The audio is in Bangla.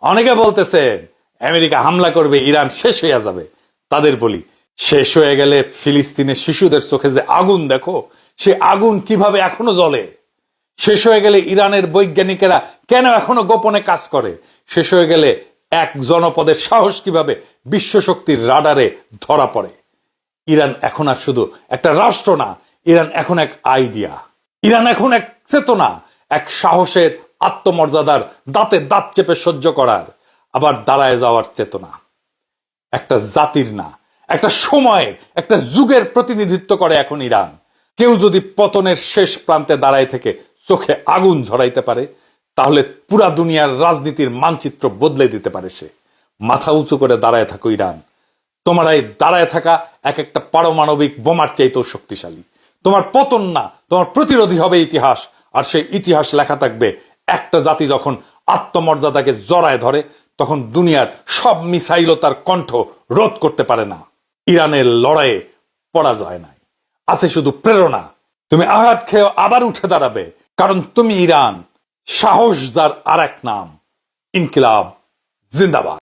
অনেকে বলতেছেন আমেরিকা হামলা করবে, ইরান শেষ হয়ে যাবে। তাদের বলি, শেষ হয়ে গেলে ফিলিস্তিনের শিশুদের চোখে যে আগুন দেখো, সে আগুন কিভাবে এখনো জ্বলে? শেষ হয়ে গেলে ইরানের বৈজ্ঞানিকেরা কেন এখনো গোপনে কাজ করে? শেষ হয়ে গেলে এক জনপদের সাহস কিভাবে বিশ্ব শক্তির রাডারে ধরা পড়ে? ইরান এখন আর শুধু একটা রাষ্ট্র না, ইরান এখন এক আইডিয়া, ইরান এখন এক চেতনা, এক সাহসের, আত্মমর্যাদার, দাঁতে দাঁত চেপে সহ্য করার, আবার দাঁড়ায় যাওয়ার চেতনা। একটা জাতির না, একটা সময়ের, একটা যুগের প্রতিনিধিত্ব করে এখন ইরান। কেউ যদি পতনের শেষ প্রান্তে দাঁড়ায় থেকে চোখে আগুন ঝরাইতে পারে, তাহলে পুরা দুনিয়ার রাজনীতির মানচিত্র বদলে দিতে পারে সে। মাথা উঁচু করে দাঁড়ায় থাকো ইরান। তোমার এই দাঁড়ায় থাকা এক একটা পারমাণবিক বোমার চাইতেও শক্তিশালী। তোমার পতন না, তোমার প্রতিরোধী হবে ইতিহাস। আর সেই ইতিহাস লেখা থাকবে, একটা জাতি যখন আত্মমর্যাদাকে জড়ায় ধরে, তখন দুনিয়ার সব মিসাইলও তার কণ্ঠ রোধ করতে পারে না। ইরানের লড়াইয়ে পরাজয় নাই, আছে শুধু প্রেরণা। তুমি আঘাত খেয়ে আবার উঠে দাঁড়াবে, কারণ তুমি ইরান। সাহস যার আর এক নাম, ইনকিলাব জিন্দাবাদ।